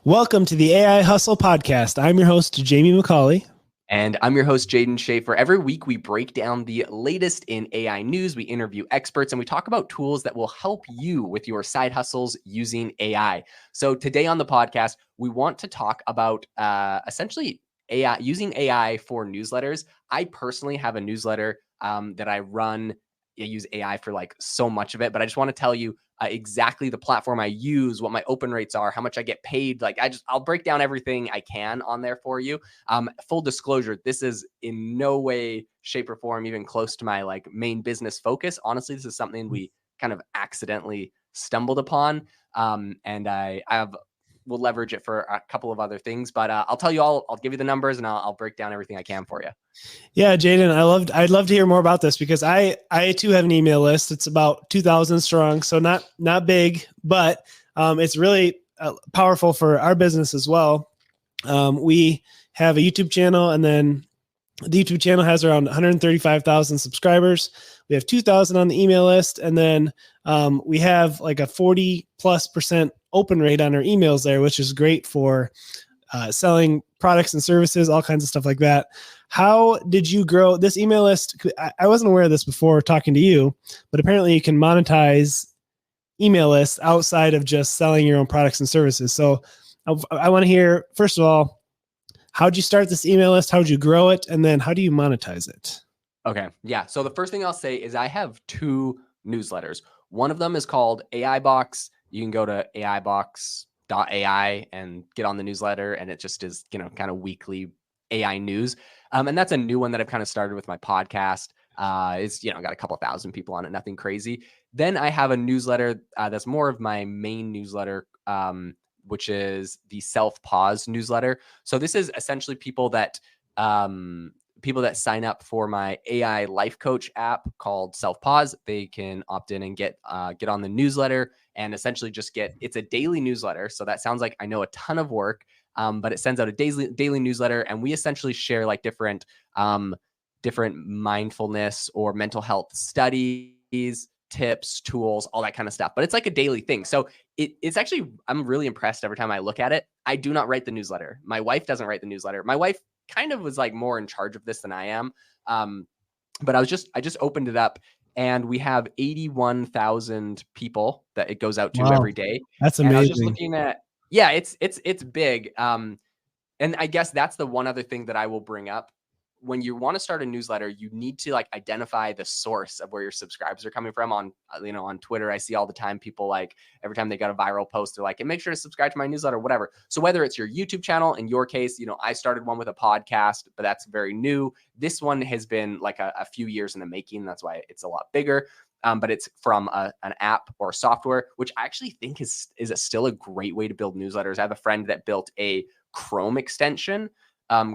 Welcome to the AI Hustle Podcast. I'm your host, Jamie McCauley. And I'm your host, Jaeden Schaefer. Every week, we break down the latest in AI news, we interview experts, and we talk about tools that will help you with your side hustles using AI. So today on the podcast, we want to talk about essentially AI, using AI for newsletters. I personally have a newsletter that I run. I use AI for like so much of it, but I just want to tell you exactly the platform I use, what my open rates are, how much I get paid. I'll break down everything I can on there for you. Full disclosure, this is in no way, shape, or form even close to my like main business focus. Honestly, this is something we kind of accidentally stumbled upon. And we'll leverage it for a couple of other things, but I'll tell you all, I'll give you the numbers and I'll break down everything I can for you. Yeah, Jaeden, I'd love to hear more about this because I too have an email list. It's about 2,000 strong, so not big, but it's really powerful for our business as well. We have a YouTube channel, and then the YouTube channel has around 135,000 subscribers. We have 2,000 on the email list, and then we have like a 40+% open rate on our emails there, which is great for selling products and services, all kinds of stuff like that. How did you grow this email list? I wasn't aware of this before talking to you, but apparently you can monetize email lists outside of just selling your own products and services. So I want to hear, first of all, how'd you start this email list? How'd you grow it? And then how do you monetize it? Okay. Yeah. So the first thing I'll say is I have two newsletters. One of them is called AI Box. You can go to aibox.ai and get on the newsletter, and it just is, kind of weekly AI news. And that's a new one that I've kind of started with my podcast. It's, got a couple thousand people on it, nothing crazy. Then I have a newsletter that's more of my main newsletter, which is the Self-Pause newsletter. So this is essentially people that sign up for my AI life coach app called Self-Pause. They can opt in and get on the newsletter and essentially just it's a daily newsletter. So that sounds like I know a ton of work, but it sends out a daily newsletter, and we essentially share like different mindfulness or mental health studies, tips, tools, all that kind of stuff. But it's like a daily thing. So it's actually, I'm really impressed every time I look at it. I do not write the newsletter. My wife doesn't write the newsletter. My wife kind of was like more in charge of this than I am. But I just opened it up, and we have 81,000 people that it goes out to every day. That's amazing. And I was just looking at, yeah, it's big. And I guess that's the one other thing that I will bring up. When you want to start a newsletter, you need to like identify the source of where your subscribers are coming from. On Twitter, I see all the time people like every time they got a viral post, they're like, "And make sure to subscribe to my newsletter," whatever. So whether it's your YouTube channel, in your case, I started one with a podcast, but that's very new. This one has been like a few years in the making. That's why it's a lot bigger. But it's from an app or software, which I actually think is still a great way to build newsletters. I have a friend that built a Chrome extension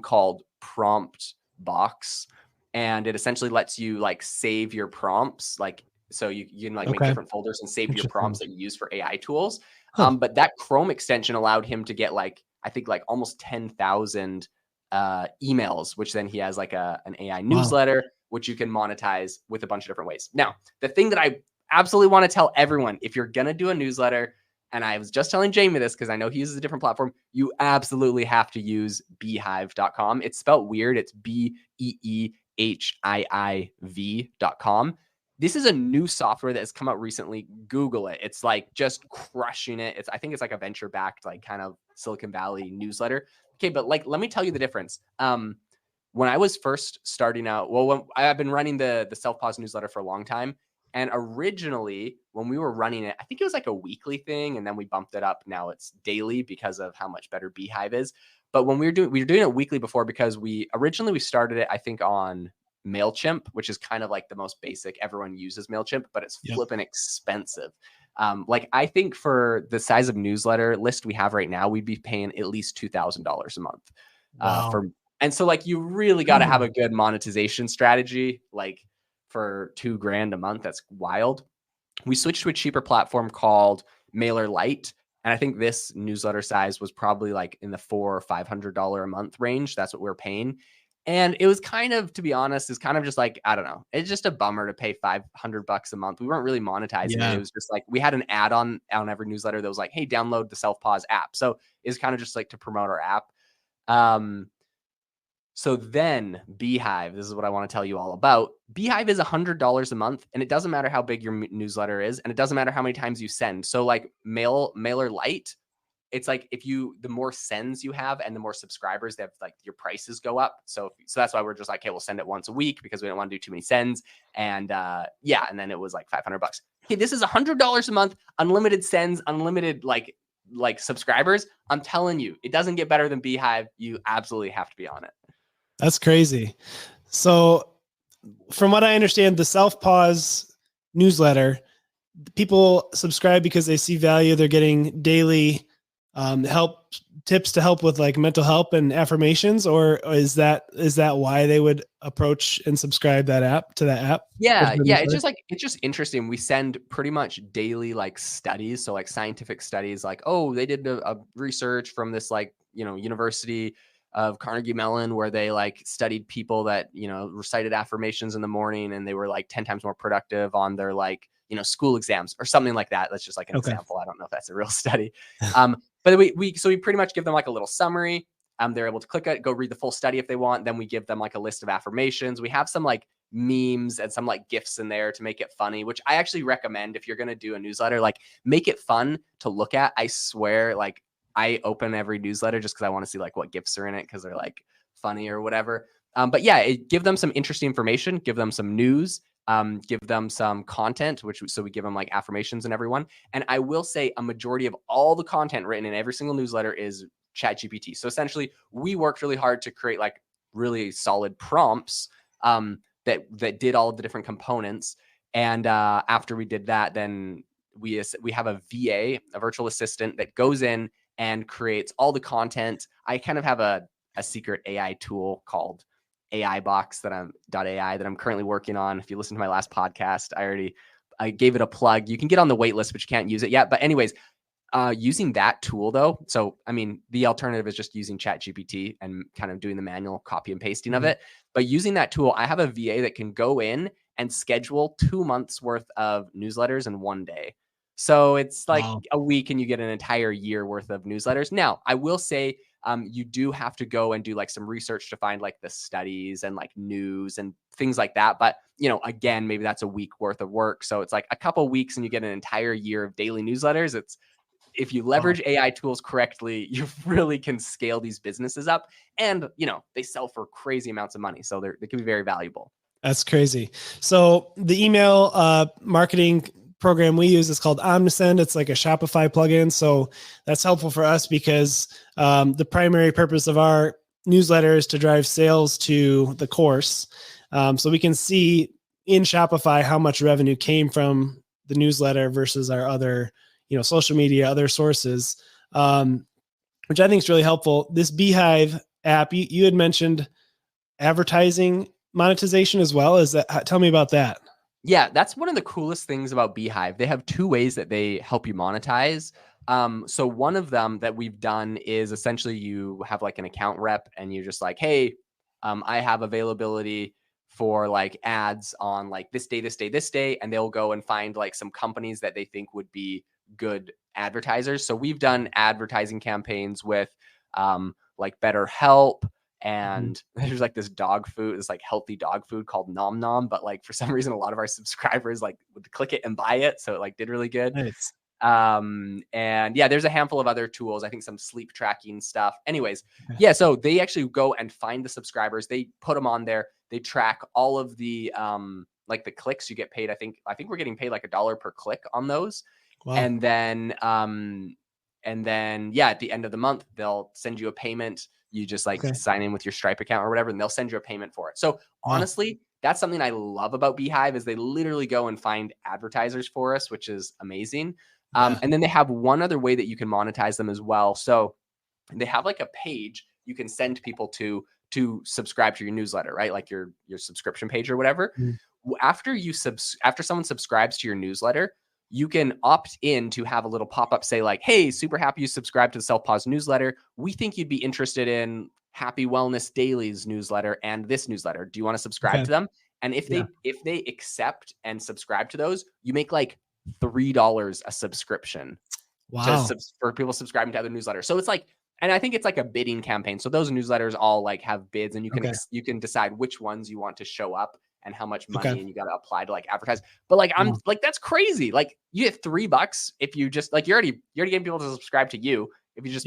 called Prompt Box, and it essentially lets you like save your prompts, like so you can like make different folders and save your prompts that you use for AI tools. But that Chrome extension allowed him to get like I think like almost 10,000 emails, which then he has like an AI newsletter, which you can monetize with a bunch of different ways. Now, the thing that I absolutely want to tell everyone, if you're gonna do a newsletter, and I was just telling Jamie this because I know he uses a different platform, you absolutely have to use beehiiv.com. It's spelled weird. It's BEEHIIV.com. This is a new software that has come out recently. Google it. It's like just crushing it. I think it's like a venture-backed, like kind of Silicon Valley newsletter. Okay, but like, let me tell you the difference. When I was first starting out, when I've been running the Self-Pause newsletter for a long time. And originally, when we were running it, I think it was like a weekly thing, and then we bumped it up. Now it's daily because of how much better Beehiiv is. But when we were doing it weekly before, because we started it, I think, on MailChimp, which is kind of like the most basic. Everyone uses MailChimp, but it's flipping expensive. Like I think for the size of newsletter list we have right now, we'd be paying at least $2,000 a month and so like you really got to have a good monetization strategy, like for $2,000 a month. That's wild. We switched to a cheaper platform called MailerLite. And I think this newsletter size was probably like in the $400 or $500 a month range. That's what we're paying. And it was kind of, to be honest, it's kind of just like, I don't know. It's just a bummer to pay $500 a month. We weren't really monetizing it. Yeah. It was just like, we had an add on every newsletter that was like, hey, download the Self Pause app. So it's kind of just like to promote our app. So then Beehive, this is what I want to tell you all about. Beehive is $100 a month, and it doesn't matter how big your newsletter is, and it doesn't matter how many times you send. So like Mailer Lite, it's like the more sends you have and the more subscribers, they have, like, your prices go up. So that's why we're just like, hey, we'll send it once a week because we don't want to do too many sends. And and then it was like $500. Hey, this is $100 a month, unlimited sends, unlimited like subscribers. I'm telling you, it doesn't get better than Beehive. You absolutely have to be on it. That's crazy. So from what I understand, the Self Pause newsletter, people subscribe because they see value. They're getting daily help tips to help with like mental help and affirmations, or is that why they would approach and subscribe that app? Yeah. It's just interesting. We send pretty much daily like studies. So like scientific studies, like, oh, they did a research from this like, University of Carnegie Mellon where they like studied people that, recited affirmations in the morning and they were like 10 times more productive on their like, school exams or something like that. That's just like an example. I don't know if that's a real study. But we pretty much give them like a little summary. They're able to click it, go read the full study if they want. Then we give them like a list of affirmations. We have some like memes and some like GIFs in there to make it funny, which I actually recommend if you're going to do a newsletter, like make it fun to look at. I swear, like I open every newsletter just because I want to see like what GIFs are in it because they're like funny or whatever. But yeah, give them some interesting information, give them some news, give them some content, so we give them like affirmations and everyone. And I will say a majority of all the content written in every single newsletter is ChatGPT. So essentially we worked really hard to create like really solid prompts that did all of the different components. And after we did that, then we have a VA, a virtual assistant that goes in and creates all the content. I kind of have a secret AI tool called AI box .ai that I'm currently working on. If you listen to my last podcast, I gave it a plug. You can get on the wait list, but you can't use it yet. But anyways, using that tool though. So, I mean, the alternative is just using ChatGPT and kind of doing the manual copy and pasting of it. But using that tool, I have a VA that can go in and schedule 2 months worth of newsletters in one day. So it's like a week and you get an entire year worth of newsletters. Now, I will say you do have to go and do like some research to find like the studies and like news and things like that. But, again, maybe that's a week worth of work. So it's like a couple weeks and you get an entire year of daily newsletters. If you leverage AI tools correctly, you really can scale these businesses up and, they sell for crazy amounts of money. So they can be very valuable. That's crazy. So the email marketing program we use is called Omnisend. It's like a Shopify plugin. So that's helpful for us because the primary purpose of our newsletter is to drive sales to the course. So we can see in Shopify how much revenue came from the newsletter versus our other, social media, other sources, which I think is really helpful. This Beehive app, you had mentioned advertising monetization as well. Tell me about that. Yeah, that's one of the coolest things about Beehive. They have two ways that they help you monetize. So one of them that we've done is essentially you have like an account rep and you're just like, hey, I have availability for like ads on like this day, this day, this day. And they'll go and find like some companies that they think would be good advertisers. So we've done advertising campaigns with like BetterHelp, and there's like this like healthy dog food called Nom Nom, but like for some reason a lot of our subscribers like would click it and buy it, so it like did really good. Nice. And yeah, there's a handful of other tools, I think some sleep tracking stuff. Anyways, yeah, so they actually go and find the subscribers, they put them on there, they track all of the like the clicks you get paid. I think we're getting paid like $1 per click on those. Wow. And then yeah, at the end of the month they'll send you a payment. You just like sign in with your Stripe account or whatever, and they'll send you a payment for it. So honestly, that's something I love about Beehive is they literally go and find advertisers for us, which is amazing. And then they have one other way that you can monetize them as well. So they have like a page you can send people to subscribe to your newsletter, right? Like your subscription page or whatever. After someone subscribes to your newsletter, you can opt in to have a little pop-up say like, hey, super happy you subscribed to the Self Pause newsletter. We think you'd be interested in Happy Wellness Daily's newsletter and this newsletter. Do you want to subscribe Okay. to them? And if they accept and subscribe to those, you make like $3 a subscription Wow. for people subscribing to other newsletters. So it's like, and I think it's like a bidding campaign. So those newsletters all like have bids, and you can decide which ones you want to show up and how much money, and you got to apply to like advertise. But like, I'm like, that's crazy. Like you get $3 if you just like, you're already getting people to subscribe to you. If you just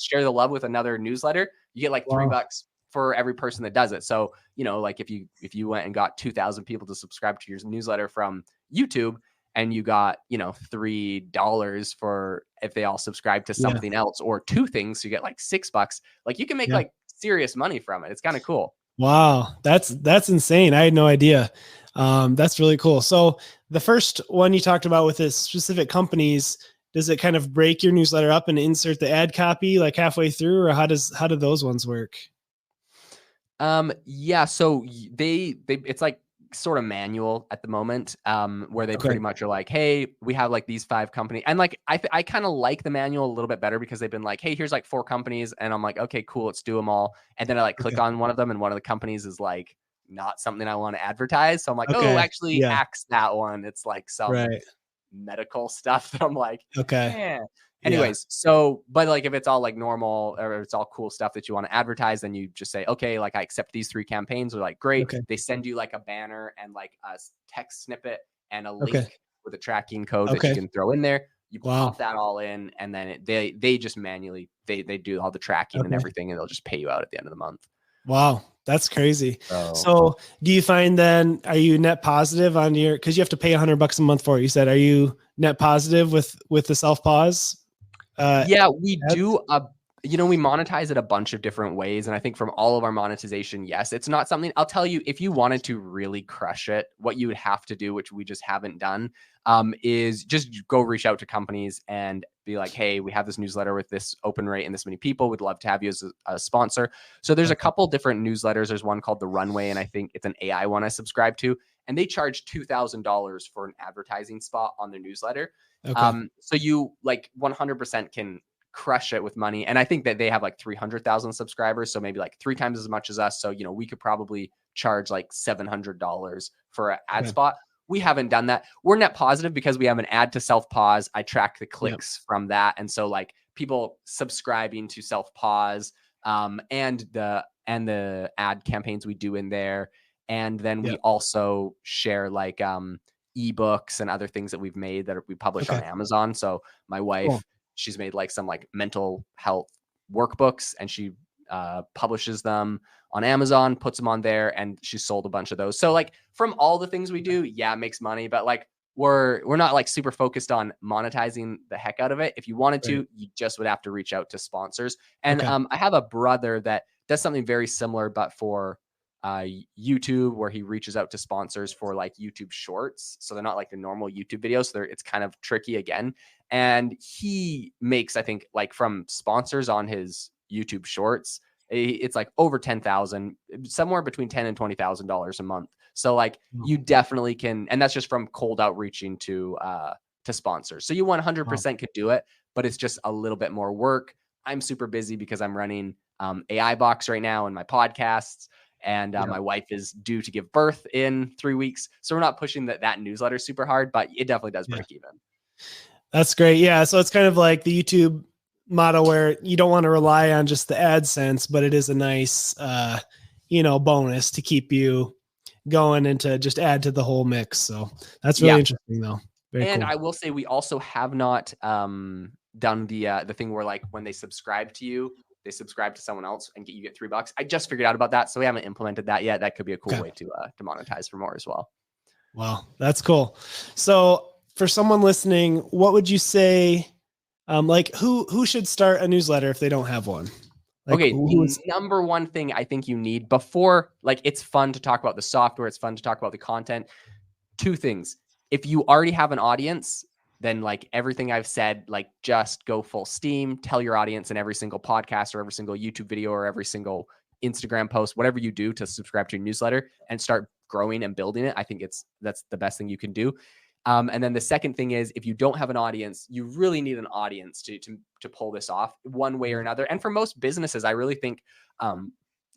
share the love with another newsletter, you get like $3 for every person that does it. So, like if you went and got 2,000 people to subscribe to your newsletter from YouTube, and you got, $3 for if they all subscribe to something else, or two things, so you get like $6. Like you can make like serious money from it. It's kind of cool. Wow. That's insane. I had no idea. That's really cool. So the first one you talked about with this specific companies, does it kind of break your newsletter up and insert the ad copy like halfway through, or how do those ones work? Yeah. So it's like sort of manual at the moment, where they pretty much are like, hey, we have like these 5 companies. And like, I kind of like the manual a little bit better, because they've been like, hey, here's like 4 companies. And I'm like, okay, cool. Let's do them all. And then I like click on one of them, and one of the companies is like not something I want to advertise. So I'm like, oh, actually axe that one. It's like some medical stuff that I'm like, anyways. So, but like if it's all like normal, or it's all cool stuff that you want to advertise, then you just say, okay, like I accept these 3 campaigns. They're like, great. They send you like a banner and like a text snippet and a link with a tracking code that you can throw in there. You pop that all in, and then they just manually, they do all the tracking and everything, and they'll just pay you out at the end of the month. Wow. That's crazy. So do you find then, are you net positive on your, cause you have to pay $100 a month for it. You said, are you net positive with the self pause? Yeah, we do. We monetize it a bunch of different ways. And I think from all of our monetization, yes, it's not something, I'll tell you, if you wanted to really crush it, what you would have to do, which we just haven't done, is just go reach out to companies and be like, hey, we have this newsletter with this open rate and this many people. We'd love to have you as a sponsor. So there's a couple different newsletters. There's one called The Runway, and I think it's an AI one I subscribe to. And they charge $2,000 for an advertising spot on their newsletter. So you like 100% can crush it with money. And I think that they have like 300,000 subscribers. So maybe like 3 times as much as us. So, we could probably charge like $700 for an ad spot. We haven't done that. We're net positive because we have an ad to self pause. I track the clicks from that. And so like people subscribing to self pause, and the ad campaigns we do in there. And then we also share like, ebooks and other things that we've made that we publish on Amazon. So my wife, she's made like some like mental health workbooks, and she publishes them on Amazon, puts them on there, and she sold a bunch of those. So like from all the things we do, it makes money, but like we're not like super focused on monetizing the heck out of it. If you wanted to, you just would have to reach out to sponsors. And I have a brother that does something very similar, but for YouTube, where he reaches out to sponsors for like YouTube shorts. So they're not like the normal YouTube videos. So it's kind of tricky again. And he makes, I think, like from sponsors on his YouTube shorts, it's like over 10,000, somewhere between $10,000 and $20,000 a month. So like you definitely can, and that's just from cold outreaching to sponsors. So you 100% could do it, but it's just a little bit more work. I'm super busy because I'm running AI Box right now and my podcasts. And my wife is due to give birth in 3 weeks. So we're not pushing that newsletter super hard, but it definitely does break even. That's great. Yeah. So it's kind of like the YouTube model where you don't want to rely on just the AdSense, but it is a nice, bonus to keep you going and to just add to the whole mix. So that's really interesting though. Very and cool. I will say we also have not done the thing where like when they subscribe to you, they subscribe to someone else and you get $3. I just figured out about that. So we haven't implemented that yet. That could be a cool way to monetize for more as well. Wow. That's cool. So for someone listening, what would you say, like who should start a newsletter if they don't have one? Like, okay. The number one thing I think you need before, like, it's fun to talk about the software. It's fun to talk about the content. 2 things. If you already have an audience, then like everything I've said, like just go full steam, tell your audience in every single podcast or every single YouTube video or every single Instagram post, whatever you do to subscribe to your newsletter and start growing and building it. I think that's the best thing you can do. And then the second thing is, if you don't have an audience, you really need an audience to pull this off one way or another. And for most businesses, I really think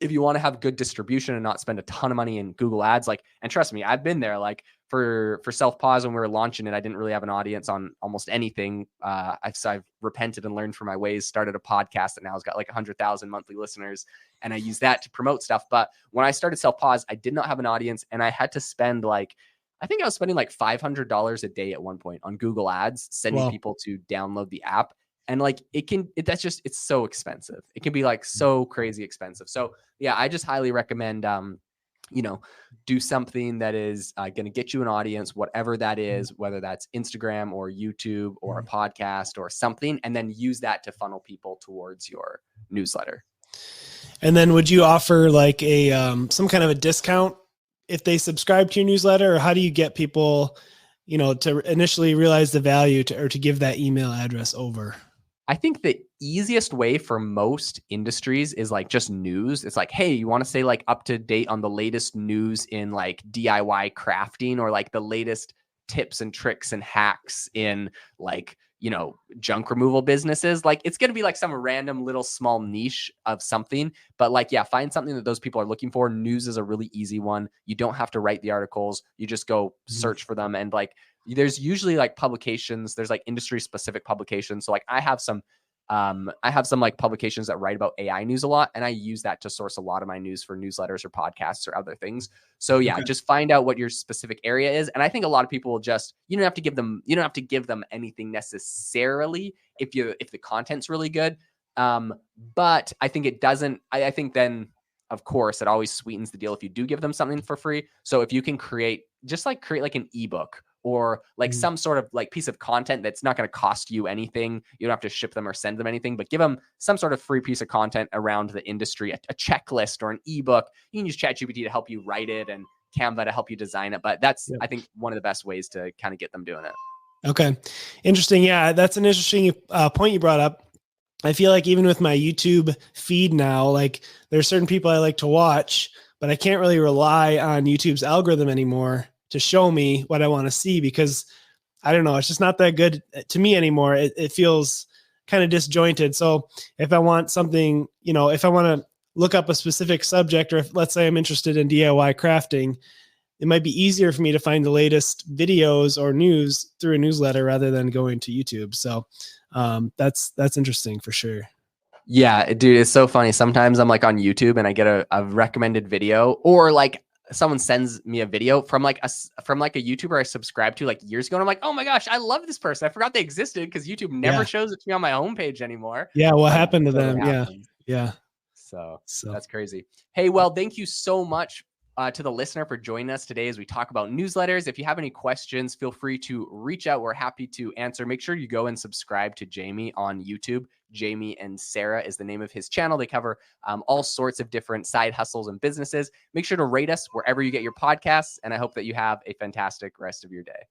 if you want to have good distribution and not spend a ton of money in Google ads, like, and trust me, I've been there, like for Self Pause, when we were launching it, I didn't really have an audience on almost anything. I've repented and learned from my ways, started a podcast that now has got like 100,000 monthly listeners. And I use that to promote stuff. But when I started Self Pause, I did not have an audience, and I had to spend I think I was spending like $500 a day at one point on Google ads, sending people to download the app. And like, it's so expensive. It can be like so crazy expensive. So yeah, I just highly recommend, do something that is going to get you an audience, whatever that is, whether that's Instagram or YouTube or a podcast or something, and then use that to funnel people towards your newsletter. And then would you offer like a, some kind of a discount if they subscribe to your newsletter, or how do you get people, to initially realize the value or to give that email address over? I think the easiest way for most industries is like just news. It's like, hey, you want to stay like up to date on the latest news in like DIY crafting, or like the latest tips and tricks and hacks in like, junk removal businesses. Like, it's going to be like some random little small niche of something, but like, yeah, find something that those people are looking for. News is a really easy one. You don't have to write the articles. You just go search for them. And like, there's usually like publications, there's like industry specific publications. So like I have some like publications that write about AI news a lot, and I use that to source a lot of my news for newsletters or podcasts or other things. So yeah, just find out what your specific area is. And I think a lot of people will just, you don't have to give them anything necessarily if the content's really good. But I think I think then of course it always sweetens the deal if you do give them something for free. So if you can create like an ebook, or like some sort of like piece of content that's not going to cost you anything. You don't have to ship them or send them anything, but give them some sort of free piece of content around the industry, a checklist or an ebook. You can use ChatGPT to help you write it and Canva to help you design it. But that's, I think, one of the best ways to kind of get them doing it. Okay. Interesting. Yeah, that's an interesting point you brought up. I feel like even with my YouTube feed now, like there's certain people I like to watch, but I can't really rely on YouTube's algorithm anymore to show me what I want to see, because I don't know, it's just not that good to me anymore. It feels kind of disjointed. So if I want something, if I want to look up a specific subject, or if let's say I'm interested in DIY crafting, it might be easier for me to find the latest videos or news through a newsletter rather than going to YouTube. So that's interesting for sure. Yeah, dude, it's so funny. Sometimes I'm like on YouTube and I get a recommended video, or like someone sends me a video from like a YouTuber I subscribed to like years ago. And I'm like, oh my gosh, I love this person. I forgot they existed, because YouTube never shows it to me on my homepage anymore. Yeah. What happened to them? Happens. Yeah. So that's crazy. Hey, well, thank you so much to the listener for joining us today as we talk about newsletters. If you have any questions, feel free to reach out. We're happy to answer. Make sure you go and subscribe to Jamie on YouTube. Jamie and Sarah is the name of his channel. They cover all sorts of different side hustles and businesses. Make sure to rate us wherever you get your podcasts, and I hope that you have a fantastic rest of your day.